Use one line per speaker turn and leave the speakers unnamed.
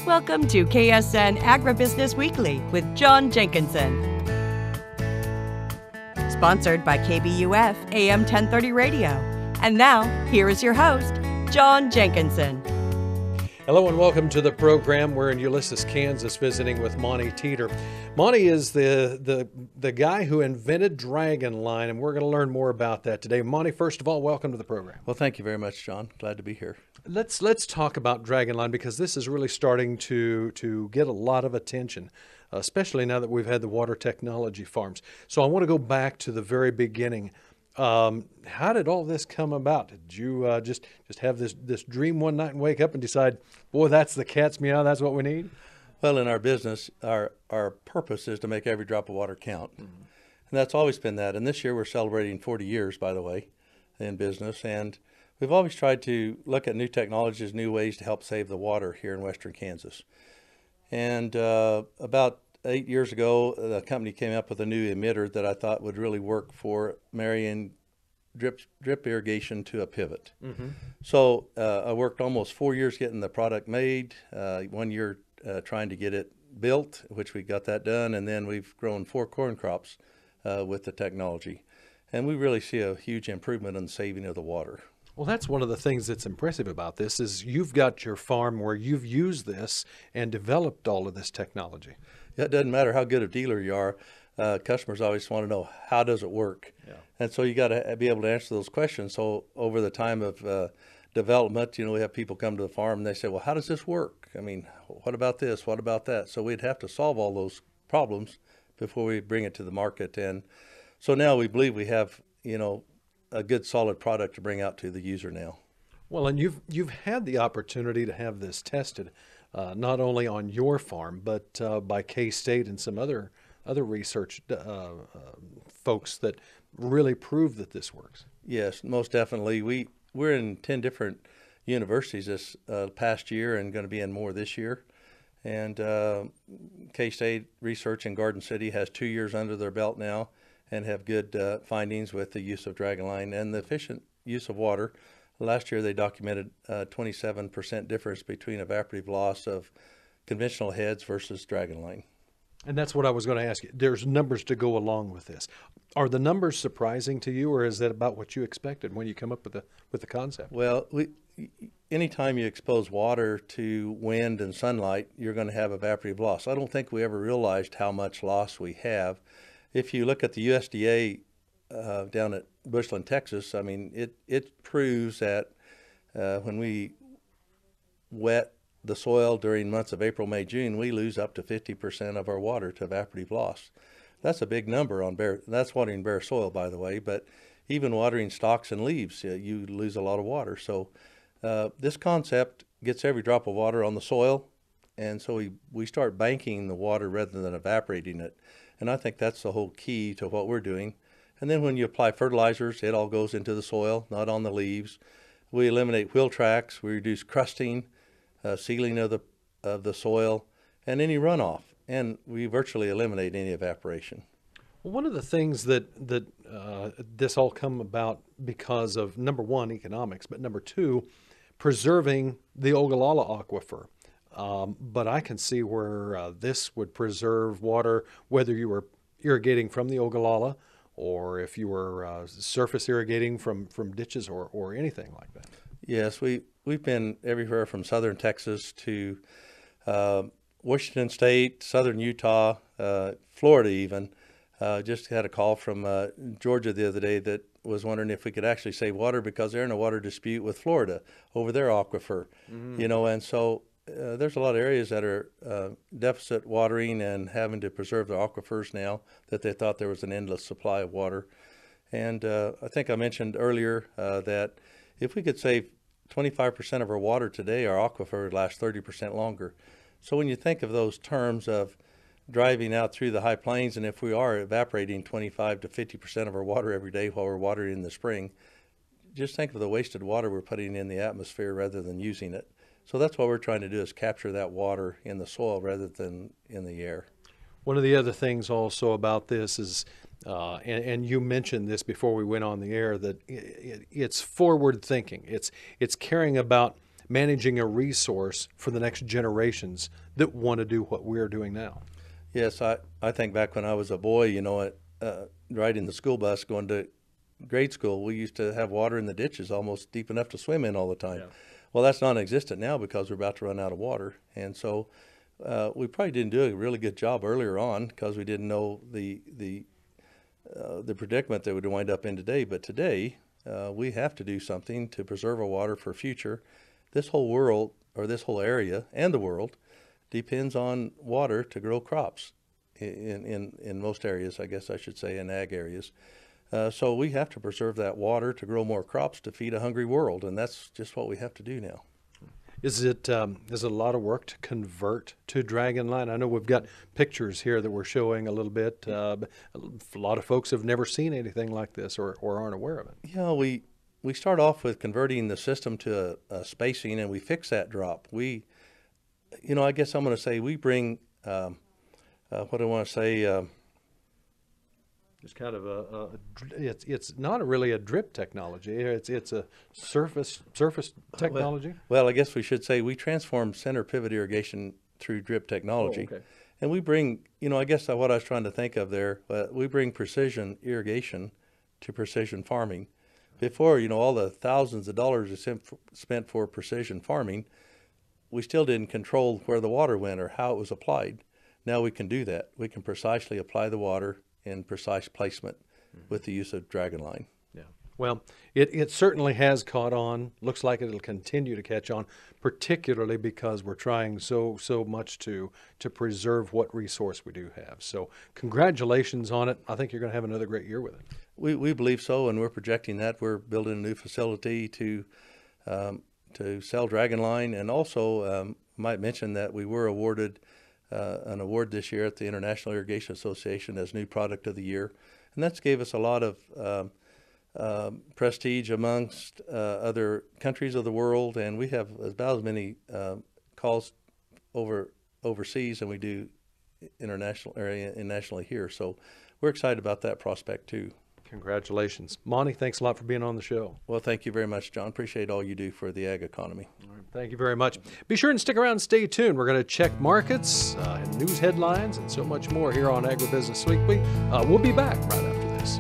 Welcome to KSN Agribusiness Weekly with John Jenkinson. Sponsored by KBUF AM 1030 Radio. And now, here is your host, John Jenkinson.
Hello and welcome to the program. We're in Ulysses, Kansas, visiting with Monte Teeter. Monte is the guy who invented Dragonline, and we're going to learn more about that today. Monte, first of all, welcome to the program.
Well, thank you very much, John. Glad to be here.
Let's talk about Dragonline, because this is really starting to get a lot of attention, especially now that we've had the water technology farms. So I want to go back to the very beginning. How did all this come about? Did you just have this dream one night and wake up and decide, boy, that's the cat's meow, that's what we need?
Well, in our business, our purpose is to make every drop of water count. Mm-hmm. And that's always been that. And this year we're celebrating 40 years, by the way, in business. And we've always tried to look at new technologies, new ways to help save the water here in western Kansas. And about 8 years ago, the company came up with a new emitter that I thought would really work for marrying drip irrigation to a pivot. Mm-hmm. So I worked almost 4 years getting the product made, 1 year trying to get it built, which we got that done, and then we've grown 4 corn crops with the technology. And we really see a huge improvement in the saving of the water.
Well, that's one of the things that's impressive about this is you've got your farm where you've used this and developed all of this technology.
Yeah, it doesn't matter how good a dealer you are. Customers always want to know, how does it work? Yeah. And so you got to be able to answer those questions. So over the time of development, we have people come to the farm and they say, well, how does this work? I mean, what about this? What about that? So we'd have to solve all those problems before we bring it to the market. And so now we believe we have, a good solid product to bring out to the user now.
Well, and you've had the opportunity to have this tested, not only on your farm, but by K-State and some other research folks that really prove that this works.
Yes, most definitely. We're in 10 different universities this past year and going to be in more this year. And K-State Research in Garden City has 2 years under their belt now and have good findings with the use of Dragonline and the efficient use of water. Last year they documented 27% difference between evaporative loss of conventional heads versus Dragonline.
And that's what I was going to ask you. There's numbers to go along with this. Are the numbers surprising to you, or is that about what you expected when you come up with the concept?
Well, anytime you expose water to wind and sunlight, you're going to have evaporative loss. I don't think we ever realized how much loss we have. If you look at the USDA down at Bushland, Texas, I mean, it proves that when we wet the soil during months of April, May, June, we lose up to 50% of our water to evaporative loss. That's a big number on that's watering bare soil, by the way, but even watering stalks and leaves, you lose a lot of water. So this concept gets every drop of water on the soil, and so we start banking the water rather than evaporating it. And I think that's the whole key to what we're doing. And then when you apply fertilizers, it all goes into the soil, not on the leaves. We eliminate wheel tracks, we reduce crusting, sealing of the soil, and any runoff. And we virtually eliminate any evaporation.
Well, one of the things that this all come about because of, number one, economics, but number two, preserving the Ogallala aquifer. But I can see where this would preserve water, whether you were irrigating from the Ogallala or if you were surface irrigating from ditches or anything like that.
Yes, we've been everywhere from southern Texas to Washington State, southern Utah, Florida even. Just had a call from Georgia the other day that was wondering if we could actually save water because they're in a water dispute with Florida over their aquifer. Mm-hmm. And so there's a lot of areas that are deficit watering and having to preserve their aquifers now that they thought there was an endless supply of water. And I think I mentioned earlier that if we could save 25% of our water today, our aquifer would last 30% longer. So when you think of those terms of driving out through the high plains, and if we are evaporating 25 to 50% of our water every day while we're watering in the spring, just think of the wasted water we're putting in the atmosphere rather than using it. So that's what we're trying to do, is capture that water in the soil rather than in the air.
One of the other things also about this is, and you mentioned this before we went on the air, that it's forward thinking. It's caring about managing a resource for the next generations that want to do what we're doing now.
Yes, I think back when I was a boy, you know, riding the school bus going to grade school, we used to have water in the ditches almost deep enough to swim in all the time.
Yeah.
Well, that's non-existent now because we're about to run out of water. And so we probably didn't do a really good job earlier on because we didn't know the predicament that we'd wind up in today. But today, we have to do something to preserve our water for future. This whole world, or this whole area and the world, depends on water to grow crops in most areas, I guess I should say, in ag areas. So we have to preserve that water to grow more crops to feed a hungry world, and that's just what we have to do now.
Is it a lot of work to convert to Dragonline? I know we've got pictures here that we're showing a little bit. But a lot of folks have never seen anything like this or aren't aware of it.
Yeah, we start off with converting the system to a spacing, and we fix that drop. I guess I'm going to say we bring, what do I want to say?
It's kind of it's not really a drip technology. It's a surface technology.
Well, I guess we should say we transform center pivot irrigation through drip technology.
Oh, okay.
And we bring, I guess what I was trying to think of there, we bring precision irrigation to precision farming. Before, all the thousands of dollars spent for precision farming, we still didn't control where the water went or how it was applied. Now we can do that. We can precisely apply the water in precise placement with the use of Dragonline.
Yeah. Well, it certainly has caught on. Looks like it'll continue to catch on, particularly because we're trying so much to preserve what resource we do have. So congratulations on it. I think you're going to have another great year with it.
We believe so, and we're projecting that. We're building a new facility to sell Dragonline, and also might mention that we were awarded an award this year at the International Irrigation Association as New Product of the Year, and that's gave us a lot of prestige amongst other countries of the world, and we have about as many calls overseas than we do nationally here. So we're excited about that prospect too.
Congratulations. Monte, thanks a lot for being on the show.
Well, thank you very much, John. Appreciate all you do for the ag economy.
All right, thank you very much. Be sure and stick around and stay tuned. We're going to check markets, news headlines, and so much more here on Agribusiness Weekly. We'll be back right after this.